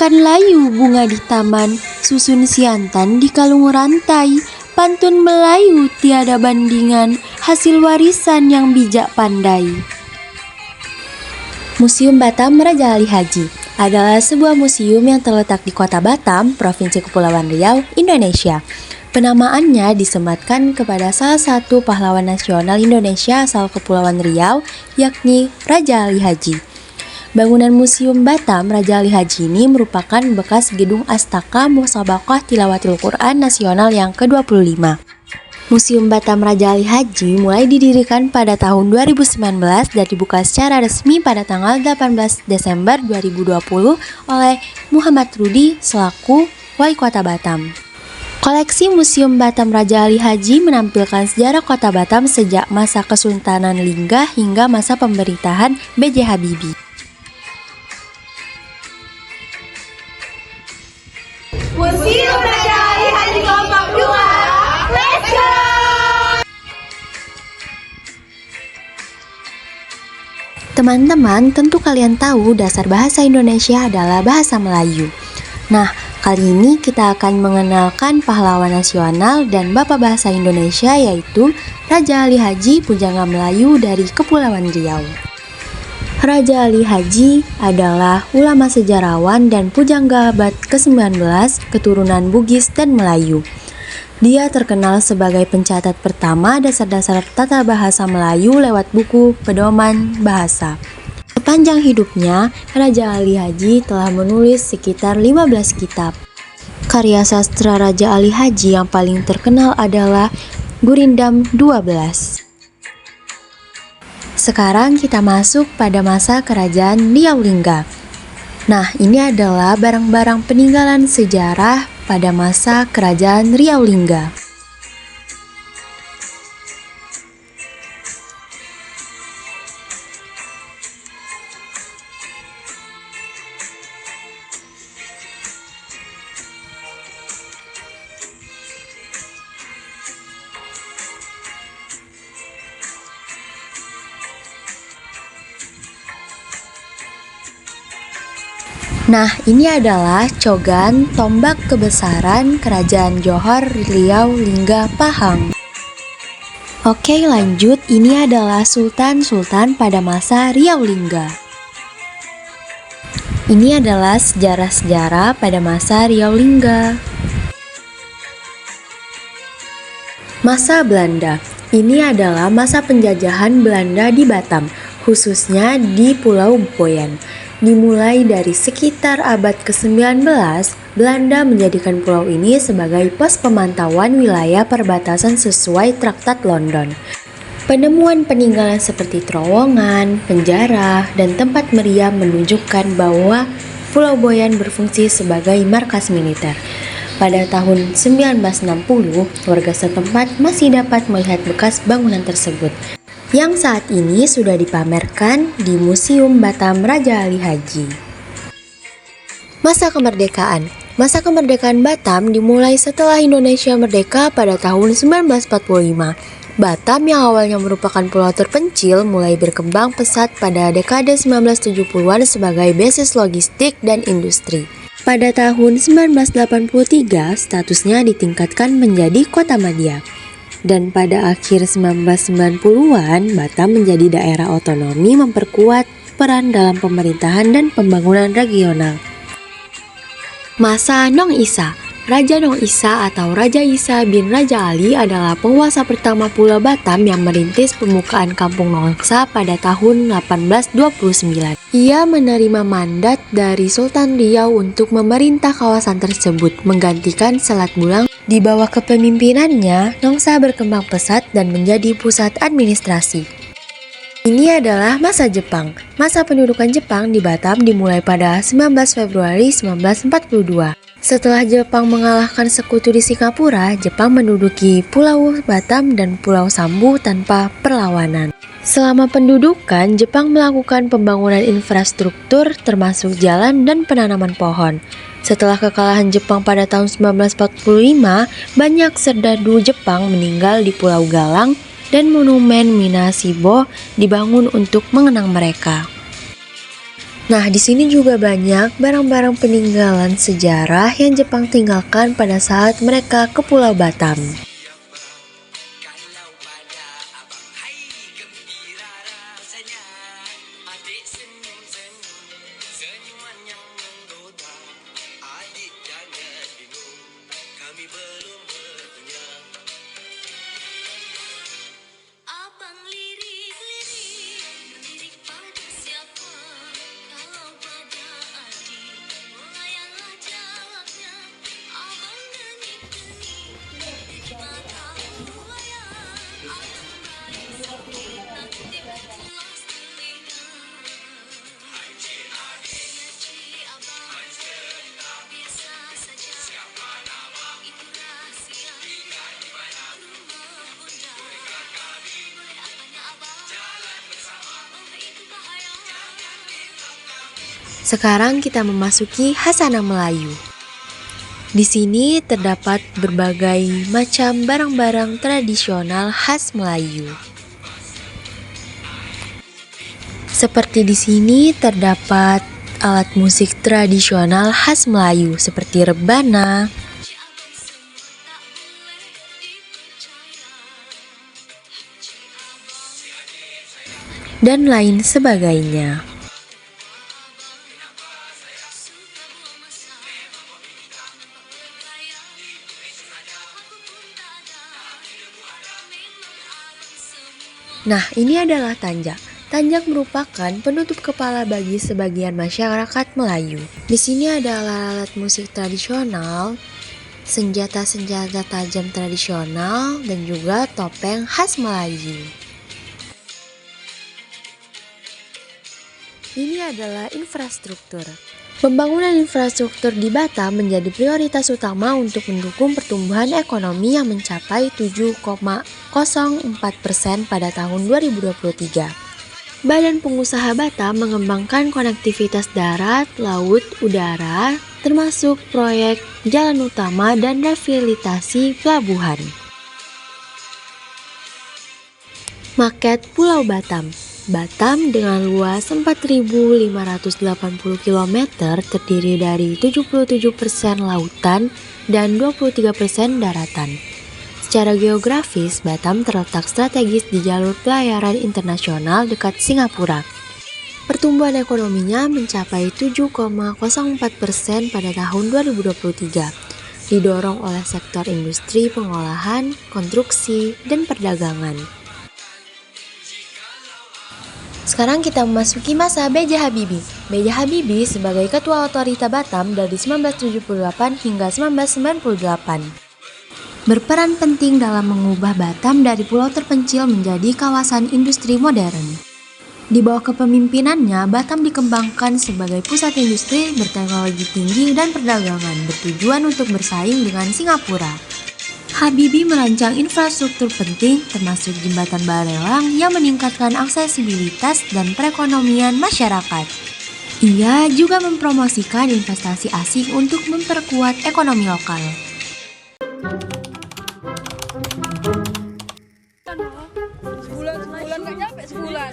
Kan layu bunga di taman, susun siantan di kalung rantai, pantun Melayu tiada bandingan, hasil warisan yang bijak pandai. Museum Batam Raja Ali Haji adalah sebuah museum yang terletak di Kota Batam, Provinsi Kepulauan Riau, Indonesia. Penamaannya disematkan kepada salah satu pahlawan nasional Indonesia asal Kepulauan Riau, yakni Raja Ali Haji. Bangunan Museum Batam Raja Ali Haji ini merupakan bekas gedung Astaka Musabaqah Tilawatil Quran Nasional yang ke-25. Museum Batam Raja Ali Haji mulai didirikan pada tahun 2019 dan dibuka secara resmi pada tanggal 18 Desember 2020 oleh Muhammad Rudi selaku Wali Kota Batam. Koleksi Museum Batam Raja Ali Haji menampilkan sejarah Kota Batam sejak masa Kesultanan Lingga hingga masa pemerintahan B.J. Habibie. Museum Raja Ali Haji Kompak 2, let's go! Teman-teman, tentu kalian tahu dasar bahasa Indonesia adalah bahasa Melayu. Nah, kali ini kita akan mengenalkan pahlawan nasional dan bapak bahasa Indonesia yaitu Raja Ali Haji Pujangga Melayu dari Kepulauan Riau. Raja Ali Haji adalah ulama sejarawan dan pujangga abad ke-19 keturunan Bugis dan Melayu. Dia terkenal sebagai pencatat pertama dasar-dasar tata bahasa Melayu lewat buku Pedoman Bahasa. Sepanjang hidupnya, Raja Ali Haji telah menulis sekitar 15 kitab. Karya sastra Raja Ali Haji yang paling terkenal adalah Gurindam 12. Sekarang kita masuk pada masa kerajaan Riau Lingga. Nah, ini adalah barang-barang peninggalan sejarah pada masa kerajaan Riau Lingga. Nah, ini adalah cogan tombak kebesaran Kerajaan Johor Riau Lingga Pahang. Oke, lanjut. Ini adalah sultan-sultan pada masa Riau Lingga. Ini adalah sejarah-sejarah pada masa Riau Lingga. Masa Belanda. Ini adalah masa penjajahan Belanda di Batam, khususnya di Pulau Boyan. Dimulai dari sekitar abad ke-19, Belanda menjadikan pulau ini sebagai pos pemantauan wilayah perbatasan sesuai Traktat London. Penemuan peninggalan seperti terowongan, penjara, dan tempat meriam menunjukkan bahwa Pulau Boyan berfungsi sebagai markas militer. Pada tahun 1960, warga setempat masih dapat melihat bekas bangunan tersebut, yang saat ini sudah dipamerkan di Museum Batam Raja Ali Haji. Masa kemerdekaan. Masa kemerdekaan Batam dimulai setelah Indonesia merdeka pada tahun 1945. Batam yang awalnya merupakan pulau terpencil mulai berkembang pesat pada dekade 1970-an sebagai basis logistik dan industri. Pada tahun 1983, statusnya ditingkatkan menjadi kota madya. Dan pada akhir 1990-an, Batam menjadi daerah otonomi memperkuat peran dalam pemerintahan dan pembangunan regional. Masa Nong Isa. Raja Nong Isa atau Raja Isa bin Raja Ali adalah penguasa pertama Pulau Batam yang merintis pembukaan Kampung Nongsa pada tahun 1829. Ia menerima mandat dari Sultan Riau untuk memerintah kawasan tersebut, menggantikan Selat Bulang. Di bawah kepemimpinannya, Nongsa berkembang pesat dan menjadi pusat administrasi. Ini adalah masa Jepang. Masa pendudukan Jepang di Batam dimulai pada 19 Februari 1942. Setelah Jepang mengalahkan sekutu di Singapura, Jepang menduduki Pulau Batam dan Pulau Sambu tanpa perlawanan. Selama pendudukan, Jepang melakukan pembangunan infrastruktur termasuk jalan dan penanaman pohon. Setelah kekalahan Jepang pada tahun 1945, banyak serdadu Jepang meninggal di Pulau Galang dan monumen Minashibo dibangun untuk mengenang mereka. Nah, di sini juga banyak barang-barang peninggalan sejarah yang Jepang tinggalkan pada saat mereka ke Pulau Batam. Sekarang kita memasuki Khasanah Melayu. Di sini terdapat berbagai macam barang-barang tradisional khas Melayu. Seperti di sini terdapat alat musik tradisional khas Melayu seperti rebana, dan lain sebagainya. Nah, ini adalah tanjak. Tanjak merupakan penutup kepala bagi sebagian masyarakat Melayu. Di sini ada alat musik tradisional, senjata-senjata tajam tradisional, dan juga topeng khas Melayu. Ini adalah infrastruktur. Pembangunan infrastruktur di Batam menjadi prioritas utama untuk mendukung pertumbuhan ekonomi yang mencapai 7,04% pada tahun 2023. Badan Pengusaha Batam mengembangkan konektivitas darat, laut, udara, termasuk proyek jalan utama dan revitalisasi pelabuhan. Maket Pulau Batam. Batam dengan luas 4.580 km terdiri dari 77% lautan dan 23% daratan. Secara geografis, Batam terletak strategis di jalur pelayaran internasional dekat Singapura. Pertumbuhan ekonominya mencapai 7,04% pada tahun 2023, didorong oleh sektor industri pengolahan, konstruksi, dan perdagangan. Sekarang kita memasuki masa B.J. Habibie. B.J. Habibie sebagai Ketua Otorita Batam dari 1978 hingga 1998. Berperan penting dalam mengubah Batam dari pulau terpencil menjadi kawasan industri modern. Di bawah kepemimpinannya, Batam dikembangkan sebagai pusat industri berteknologi tinggi dan perdagangan bertujuan untuk bersaing dengan Singapura. Habibie merancang infrastruktur penting termasuk jembatan Barelang yang meningkatkan aksesibilitas dan perekonomian masyarakat. Ia juga mempromosikan investasi asing untuk memperkuat ekonomi lokal. Sebulan nggak nyampe sebulan.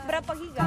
Berapa giga?